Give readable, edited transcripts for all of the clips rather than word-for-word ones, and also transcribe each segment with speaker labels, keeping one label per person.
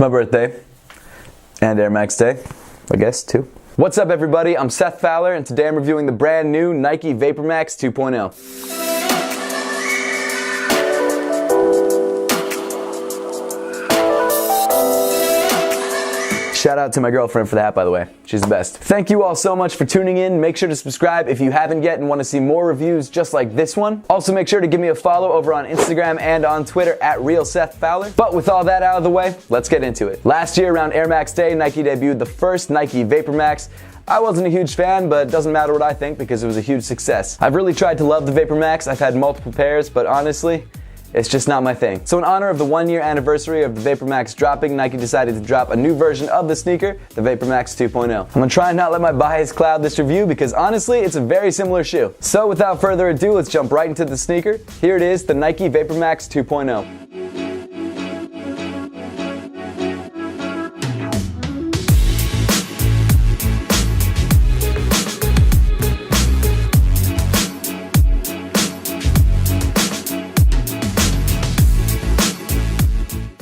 Speaker 1: my birthday. And Air Max Day, I guess, too. What's up, everybody? I'm Seth Fowler, and today I'm reviewing the brand new Nike Vapormax 2.0. Shout out to my girlfriend for that, by the way. She's the best. Thank you all so much for tuning in. Make sure to subscribe if you haven't yet and want to see more reviews just like this one. Also, make sure to give me a follow over on Instagram and on Twitter at RealSethFowler. But with all that out of the way, let's get into it. Last year around Air Max Day, Nike debuted the first Nike Vapormax. I wasn't a huge fan, but it doesn't matter what I think because it was a huge success. I've really tried to love the Vapormax. I've had multiple pairs, but honestly, it's just not my thing. So in honor of the 1-year anniversary of the Vapormax dropping, Nike decided to drop a new version of the sneaker, the Vapormax 2.0. I'm gonna try and not let my bias cloud this review because honestly, it's a very similar shoe. So without further ado, let's jump right into the sneaker. Here it is, the Nike Vapormax 2.0.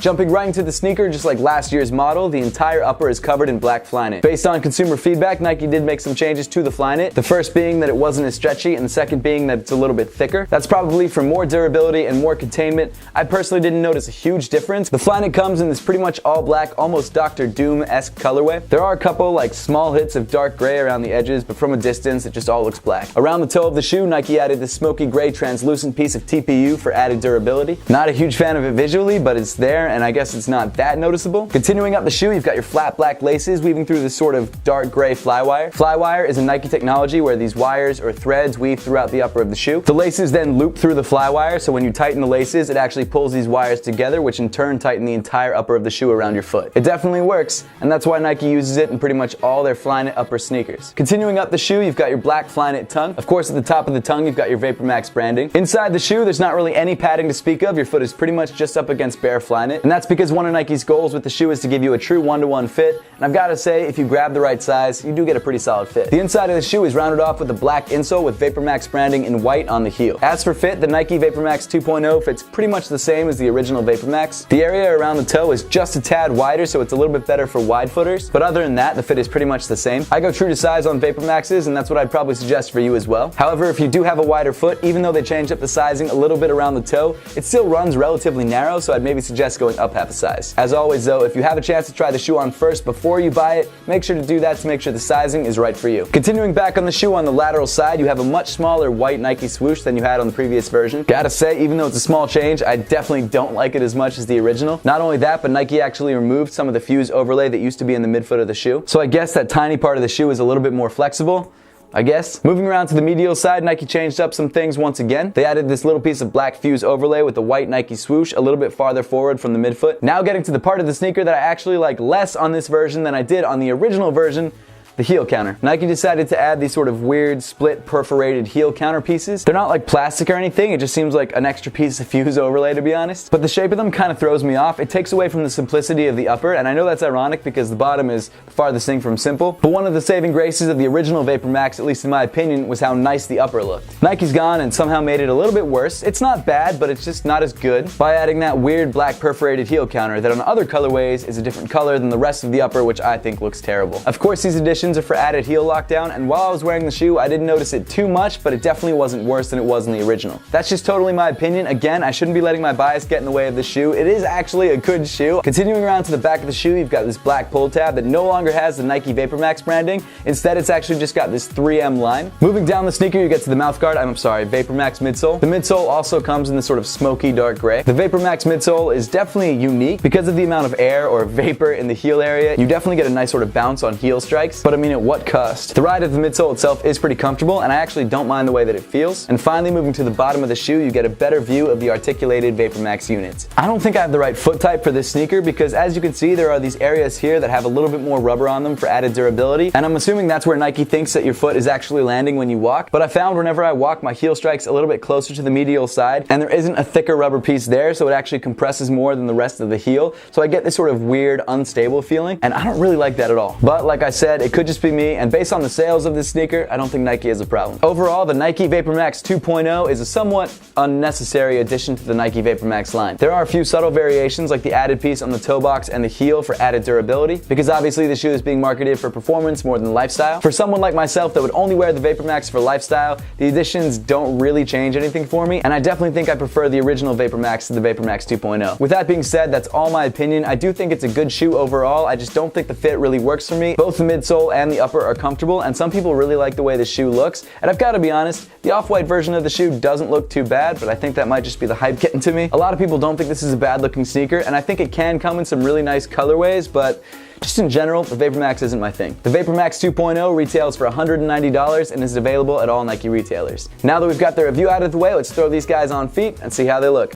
Speaker 1: Jumping right into the sneaker, just like last year's model, the entire upper is covered in black Flyknit. Based on consumer feedback, Nike did make some changes to the Flyknit. The first being that it wasn't as stretchy, and the second being that it's a little bit thicker. That's probably for more durability and more containment. I personally didn't notice a huge difference. The Flyknit comes in this pretty much all black, almost Dr. Doom-esque colorway. There are a couple like small hits of dark gray around the edges, but from a distance, it just all looks black. Around the toe of the shoe, Nike added this smoky gray translucent piece of TPU for added durability. Not a huge fan of it visually, but it's there, and I guess it's not that noticeable. Continuing up the shoe, you've got your flat black laces weaving through this sort of dark gray flywire. Flywire is a Nike technology where these wires or threads weave throughout the upper of the shoe. The laces then loop through the flywire, so when you tighten the laces, it actually pulls these wires together, which in turn tighten the entire upper of the shoe around your foot. It definitely works, and that's why Nike uses it in pretty much all their Flyknit upper sneakers. Continuing up the shoe, you've got your black Flyknit tongue. Of course, at the top of the tongue, you've got your Vapormax branding. Inside the shoe, there's not really any padding to speak of. Your foot is pretty much just up against bare Flyknit, and that's because one of Nike's goals with the shoe is to give you a true one-to-one fit, and I've got to say, if you grab the right size, you do get a pretty solid fit. The inside of the shoe is rounded off with a black insole with Vapormax branding in white on the heel. As for fit, the Nike Vapormax 2.0 fits pretty much the same as the original Vapormax. The area around the toe is just a tad wider, so it's a little bit better for wide footers, but other than that, the fit is pretty much the same. I go true to size on Vapormaxes, and that's what I'd probably suggest for you as well. However, if you do have a wider foot, even though they changed up the sizing a little bit around the toe, it still runs relatively narrow, so I'd maybe suggest going up half a size. As always though, if you have a chance to try the shoe on first before you buy it, make sure to do that to make sure the sizing is right for you. Continuing back on the shoe, on the lateral side, you have a much smaller white Nike swoosh than you had on the previous version. Gotta say, even though it's a small change, I definitely don't like it as much as the original. Not only that, but Nike actually removed some of the fuse overlay that used to be in the midfoot of the shoe. So I guess that tiny part of the shoe is a little bit more flexible, I guess. Moving around to the medial side, Nike changed up some things once again. They added this little piece of black fuse overlay with the white Nike swoosh a little bit farther forward from the midfoot. Now getting to the part of the sneaker that I actually like less on this version than I did on the original version, the heel counter. Nike decided to add these sort of weird split perforated heel counter pieces. They're not like plastic or anything, it just seems like an extra piece of fuse overlay, to be honest. But the shape of them kind of throws me off. It takes away from the simplicity of the upper, and I know that's ironic because the bottom is the farthest thing from simple. But one of the saving graces of the original Vapormax, at least in my opinion, was how nice the upper looked. Nike's gone and somehow made it a little bit worse. It's not bad, but it's just not as good by adding that weird black perforated heel counter that on other colorways is a different color than the rest of the upper, which I think looks terrible. Of course, these additions are for added heel lockdown, and while I was wearing the shoe, I didn't notice it too much, but it definitely wasn't worse than it was in the original. That's just totally my opinion. Again, I shouldn't be letting my bias get in the way of the shoe. It is actually a good shoe. Continuing around to the back of the shoe, you've got this black pull tab that no longer has the Nike Vapormax branding. Instead, it's actually just got this 3M line. Moving down the sneaker, you get to the mouthguard. I'm sorry, Vapormax midsole. The midsole also comes in this sort of smoky dark gray. The Vapormax midsole is definitely unique because of the amount of air or vapor in the heel area. You definitely get a nice sort of bounce on heel strikes, but I mean, at what cost? The ride of the midsole itself is pretty comfortable, and I actually don't mind the way that it feels. And finally, moving to the bottom of the shoe, you get a better view of the articulated Vapormax units. I don't think I have the right foot type for this sneaker because, as you can see, there are these areas here that have a little bit more rubber on them for added durability, and I'm assuming that's where Nike thinks that your foot is actually landing when you walk. But I found whenever I walk, my heel strikes a little bit closer to the medial side, and there isn't a thicker rubber piece there, so it actually compresses more than the rest of the heel. So I get this sort of weird, unstable feeling, and I don't really like that at all. But like I said, it could Could just be me, and based on the sales of this sneaker, I don't think Nike has a problem. Overall, the Nike Vapormax 2.0 is a somewhat unnecessary addition to the Nike Vapormax line. There are a few subtle variations like the added piece on the toe box and the heel for added durability, because obviously the shoe is being marketed for performance more than lifestyle. For someone like myself that would only wear the Vapormax for lifestyle, the additions don't really change anything for me, and I definitely think I prefer the original Vapormax to the Vapormax 2.0. With that being said, that's all my opinion. I do think it's a good shoe overall. I just don't think the fit really works for me. Both the midsole and the upper are comfortable, and some people really like the way the shoe looks. And I've got to be honest, the off-white version of the shoe doesn't look too bad, but I think that might just be the hype getting to me. A lot of people don't think this is a bad looking sneaker, and I think it can come in some really nice colorways, but just in general, the Vapormax isn't my thing. The Vapormax 2.0 retails for $190 and is available at all Nike retailers. Now that we've got the review out of the way, let's throw these guys on feet and see how they look.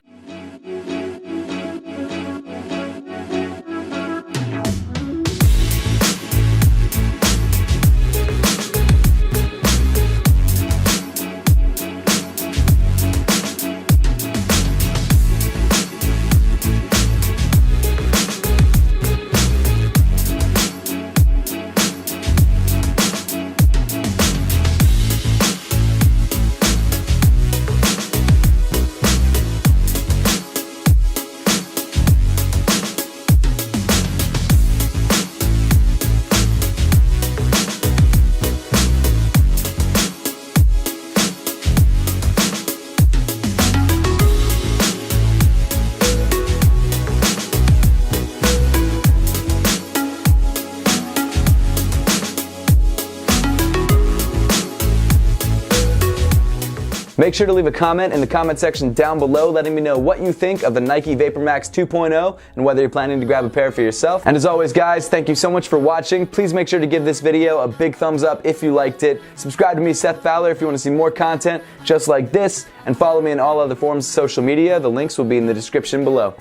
Speaker 1: Make sure to leave a comment in the comment section down below letting me know what you think of the Nike Vapormax 2.0 and whether you're planning to grab a pair for yourself. And as always guys, thank you so much for watching. Please make sure to give this video a big thumbs up if you liked it. Subscribe to me, Seth Fowler, if you want to see more content just like this, and follow me in all other forms of social media. The links will be in the description below.